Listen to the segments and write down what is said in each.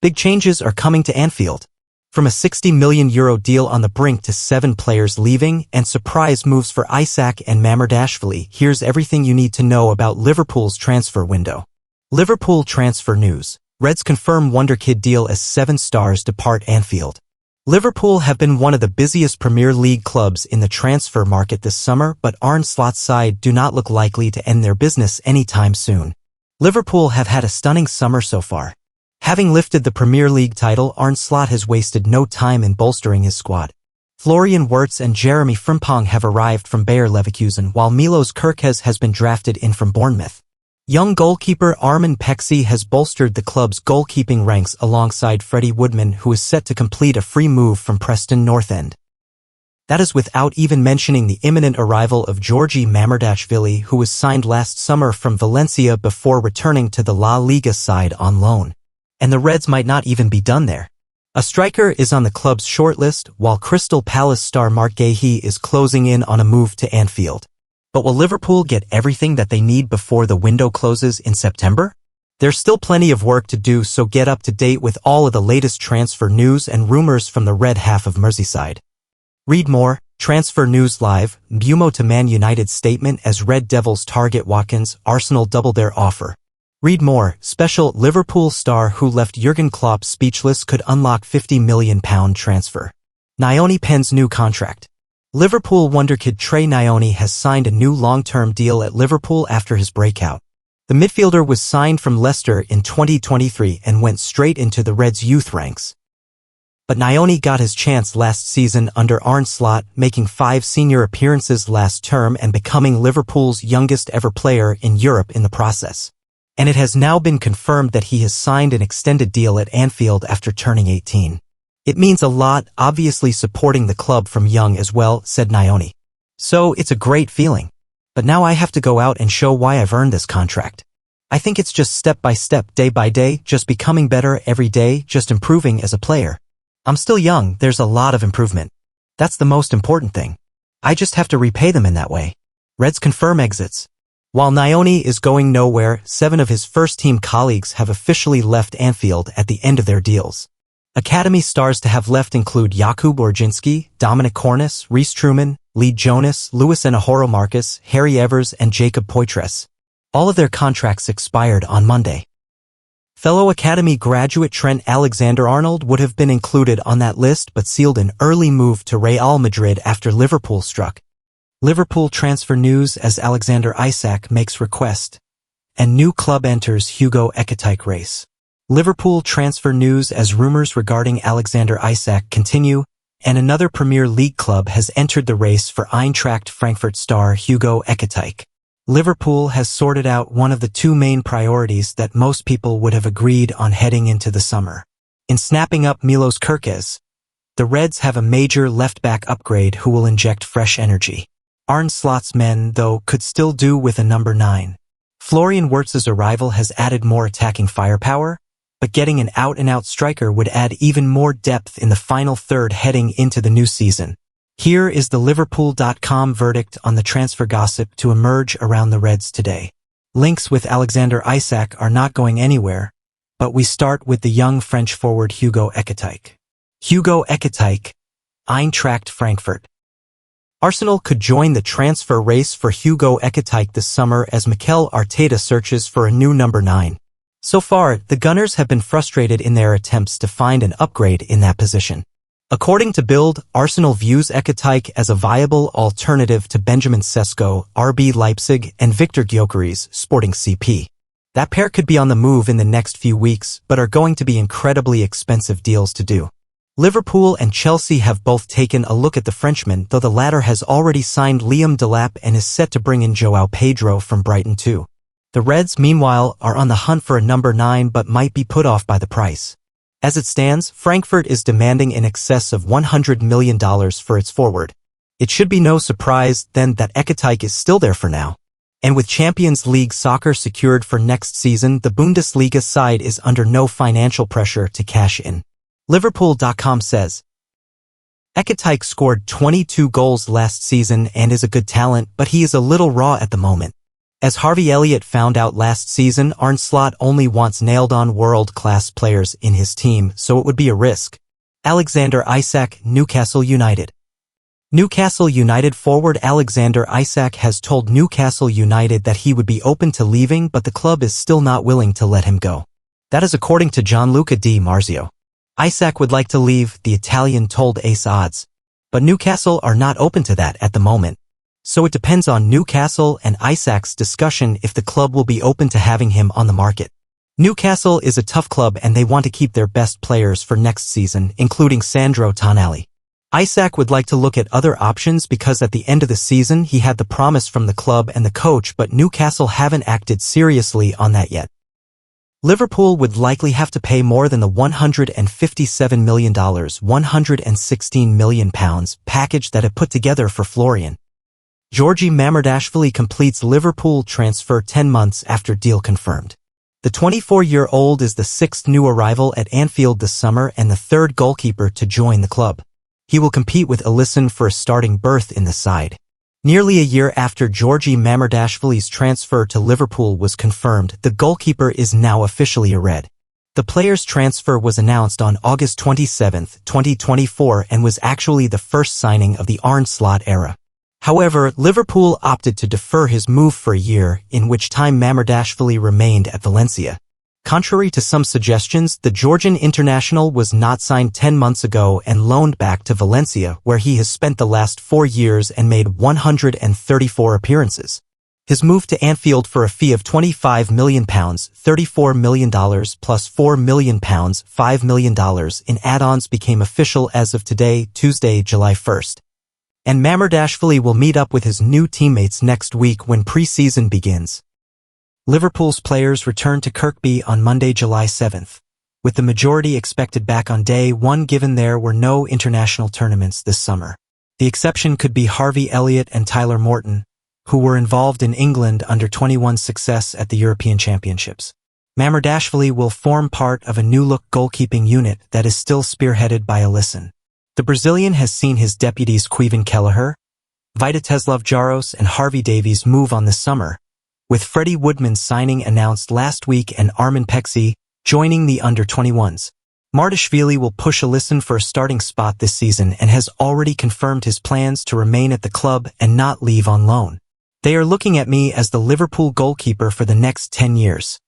Big changes are coming to Anfield. From a €60 million deal on the brink to 7 players leaving and surprise moves for Isak and Mamardashvili, here's everything you need to know about Liverpool's transfer window. Liverpool transfer news. Reds confirm wonderkid deal as 7 stars depart Anfield. Liverpool have been one of the busiest Premier League clubs in the transfer market this summer, but Arne Slot's side do not look likely to end their business anytime soon. Liverpool have had a stunning summer so far. Having lifted the Premier League title, Arne Slot has wasted no time in bolstering his squad. Florian Wirtz and Jeremy Frimpong have arrived from Bayer Leverkusen, while Milos Kerkez has been drafted in from Bournemouth. Young goalkeeper Armin Pexey has bolstered the club's goalkeeping ranks alongside Freddie Woodman, who is set to complete a free move from Preston North End. That is without even mentioning the imminent arrival of Georgi Mamardashvili, who was signed last summer from Valencia before returning to the La Liga side on loan. And the Reds might not even be done there. A striker is on the club's shortlist, while Crystal Palace star Mark Guéhi is closing in on a move to Anfield. But will Liverpool get everything that they need before the window closes in September? There's still plenty of work to do, so get up to date with all of the latest transfer news and rumors from the red half of Merseyside. Read more. Transfer News Live. Mbumo to Man United statement as Red Devils target Watkins, Arsenal double their offer. Read more. Special. Liverpool star who left Jurgen Klopp speechless could unlock £50 million transfer. Nyoni pens new contract. Liverpool wonderkid Trey Nyoni has signed a new long-term deal at Liverpool after his breakout. The midfielder was signed from Leicester in 2023 and went straight into the Reds' youth ranks. But Nyoni got his chance last season under Arne Slot, making 5 senior appearances last term and becoming Liverpool's youngest ever player in Europe in the process. And it has now been confirmed that he has signed an extended deal at Anfield after turning 18. It means a lot, obviously supporting the club from young as well, said Nyoni. So it's a great feeling. But now I have to go out and show why I've earned this contract. I think it's just step by step, day by day, just becoming better every day, just improving as a player. I'm still young, there's a lot of improvement. That's the most important thing. I just have to repay them in that way. Reds confirm exits. While Nyoni is going nowhere, 7 of his first-team colleagues have officially left Anfield at the end of their deals. Academy stars to have left include Jakub Orginski, Dominic Cornice, Reece Truman, Lee Jonas, Luis Enahoro Marcus, Harry Evers, and Jacob Poitres. All of their contracts expired on Monday. Fellow Academy graduate Trent Alexander-Arnold would have been included on that list but sealed an early move to Real Madrid after Liverpool struck. Liverpool transfer news as Alexander Isak makes request. And new club enters Hugo Ekitike race. Liverpool transfer news as rumors regarding Alexander Isak continue, and another Premier League club has entered the race for Eintracht Frankfurt star Hugo Ekitike. Liverpool has sorted out one of the 2 main priorities that most people would have agreed on heading into the summer. In snapping up Milos Kerkez, the Reds have a major left-back upgrade who will inject fresh energy. Arne Slot's men, though, could still do with a number 9. Florian Wirtz's arrival has added more attacking firepower, but getting an out-and-out striker would add even more depth in the final third heading into the new season. Here is the Liverpool.com verdict on the transfer gossip to emerge around the Reds today. Links with Alexander Isak are not going anywhere, but we start with the young French forward Hugo Ekitike. Hugo Ekitike, Eintracht Frankfurt. Arsenal could join the transfer race for Hugo Ekitike this summer as Mikel Arteta searches for a new number 9. So far, the Gunners have been frustrated in their attempts to find an upgrade in that position. According to Bild, Arsenal views Ekitike as a viable alternative to Benjamin Sesko, RB Leipzig, and Victor Gyökeres, Sporting CP. That pair could be on the move in the next few weeks, but are going to be incredibly expensive deals to do. Liverpool and Chelsea have both taken a look at the Frenchman, though the latter has already signed Liam Delap and is set to bring in João Pedro from Brighton too. The Reds, meanwhile, are on the hunt for a number 9 but might be put off by the price. As it stands, Frankfurt is demanding in excess of $100 million for its forward. It should be no surprise, then, that Ekitike is still there for now. And with Champions League soccer secured for next season, the Bundesliga side is under no financial pressure to cash in. Liverpool.com says, Ekitike scored 22 goals last season and is a good talent, but he is a little raw at the moment. As Harvey Elliott found out last season, Arne Slot only wants nailed-on world-class players in his team, so it would be a risk. Alexander Isak, Newcastle United. Newcastle United forward Alexander Isak has told Newcastle United that he would be open to leaving, but the club is still not willing to let him go. That is according to Gianluca Di Marzio. Isak would like to leave, the Italian told Ace Odds. But Newcastle are not open to that at the moment. So it depends on Newcastle and Isak's discussion if the club will be open to having him on the market. Newcastle is a tough club and they want to keep their best players for next season, including Sandro Tonali. Isak would like to look at other options because at the end of the season he had the promise from the club and the coach, but Newcastle haven't acted seriously on that yet. Liverpool would likely have to pay more than the $157 million, £116 million package that it put together for Florian. Georgi Mamardashvili completes Liverpool transfer 10 months after deal confirmed. The 24-year-old is the sixth new arrival at Anfield this summer and the third goalkeeper to join the club. He will compete with Alisson for a starting berth in the side. Nearly a year after Georgi Mamardashvili's transfer to Liverpool was confirmed, the goalkeeper is now officially a Red. The player's transfer was announced on August 27, 2024 and was actually the first signing of the Arne Slot era. However, Liverpool opted to defer his move for a year, in which time Mamardashvili remained at Valencia. Contrary to some suggestions, the Georgian international was not signed 10 months ago and loaned back to Valencia, where he has spent the last 4 years and made 134 appearances. His move to Anfield for a fee of £25 million, $34 million plus £4 million, $5 million in add-ons became official as of today, Tuesday, July 1st. And Mamardashvili will meet up with his new teammates next week when pre-season begins. Liverpool's players return to Kirkby on Monday, July 7th, with the majority expected back on day one given there were no international tournaments this summer. The exception could be Harvey Elliott and Tyler Morton, who were involved in England under-21 success at the European Championships. Mamardashvili will form part of a new-look goalkeeping unit that is still spearheaded by Alisson. The Brazilian has seen his deputies Kevin Kelleher, Vitateslav Jaros and Harvey Davies move on this summer, with Freddie Woodman's signing announced last week and Armin Pexi joining the under-21s. Mamardashvili will push Alisson for a starting spot this season and has already confirmed his plans to remain at the club and not leave on loan. They are looking at me as the Liverpool goalkeeper for the next 10 years.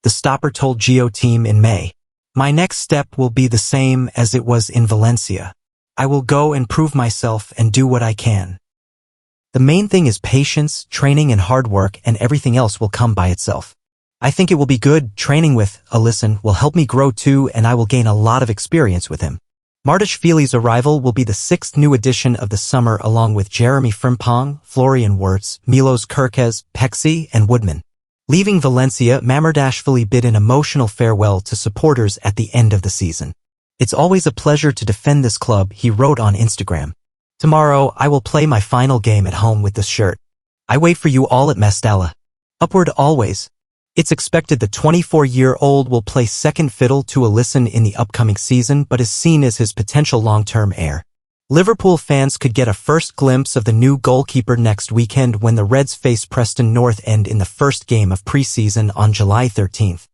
The stopper told Geo Team in May. My next step will be the same as it was in Valencia. I will go and prove myself and do what I can. The main thing is patience, training and hard work, and everything else will come by itself. I think it will be good. Training with Alisson will help me grow too, and I will gain a lot of experience with him. Mamardashvili's arrival will be the sixth new addition of the summer along with Jeremy Frimpong, Florian Wirtz, Milos Kerkez, Pexi and Woodman. Leaving Valencia, Mamardashvili bid an emotional farewell to supporters at the end of the season. It's always a pleasure to defend this club, he wrote on Instagram. Tomorrow, I will play my final game at home with this shirt. I wait for you all at Mestalla. Upward always. It's expected the 24-year-old will play second fiddle to Alisson in the upcoming season but is seen as his potential long-term heir. Liverpool fans could get a first glimpse of the new goalkeeper next weekend when the Reds face Preston North End in the first game of pre-season on July 13th.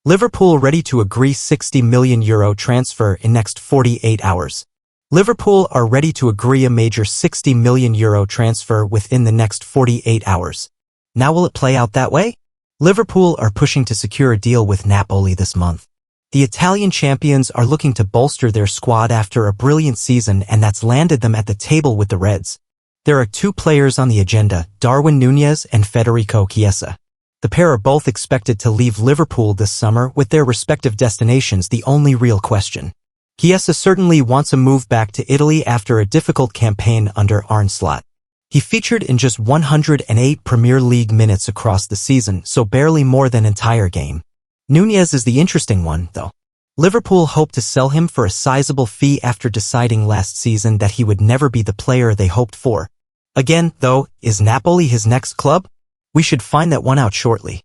Liverpool ready to agree €60 million transfer in next 48 hours. Liverpool are ready to agree a major €60 million transfer within the next 48 hours. Now will it play out that way? Liverpool are pushing to secure a deal with Napoli this month. The Italian champions are looking to bolster their squad after a brilliant season, and that's landed them at the table with the Reds. There are two players on the agenda, Darwin Núñez and Federico Chiesa. The pair are both expected to leave Liverpool this summer, with their respective destinations the only real question. Chiesa certainly wants a move back to Italy after a difficult campaign under Arne Slot. He featured in just 108 Premier League minutes across the season, so barely more than an entire game. Núñez is the interesting one, though. Liverpool hoped to sell him for a sizable fee after deciding last season that he would never be the player they hoped for. Again, though, is Napoli his next club? We should find that one out shortly.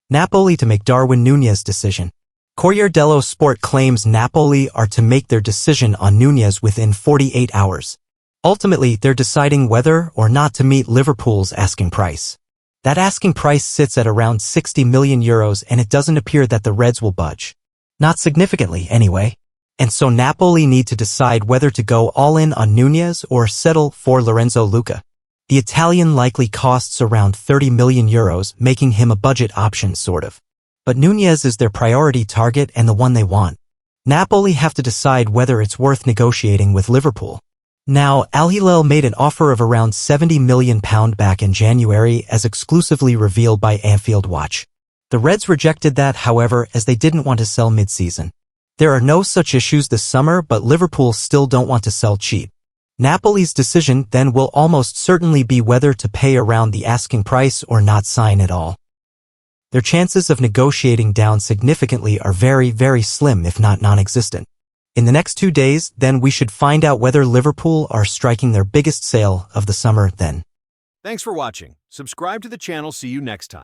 Napoli to make Darwin Núñez decision. Corriere dello Sport claims Napoli are to make their decision on Núñez within 48 hours. Ultimately, they're deciding whether or not to meet Liverpool's asking price. That asking price sits at around 60 million euros and it doesn't appear that the Reds will budge. Not significantly, anyway. And so Napoli need to decide whether to go all in on Nunez or settle for Lorenzo Luca. The Italian likely costs around 30 million euros, making him a budget option, sort of. But Nunez is their priority target and the one they want. Napoli have to decide whether it's worth negotiating with Liverpool. Now, Al Hilal made an offer of around £70 million back in January as exclusively revealed by Anfield Watch. The Reds rejected that, however, as they didn't want to sell mid-season. There are no such issues this summer, but Liverpool still don't want to sell cheap. Napoli's decision then will almost certainly be whether to pay around the asking price or not sign at all. Their chances of negotiating down significantly are very, very slim, if not non-existent. In the next 2 days, then we should find out whether Liverpool are striking their biggest sale of the summer then. Thanks for watching. Subscribe to the channel. See you next time.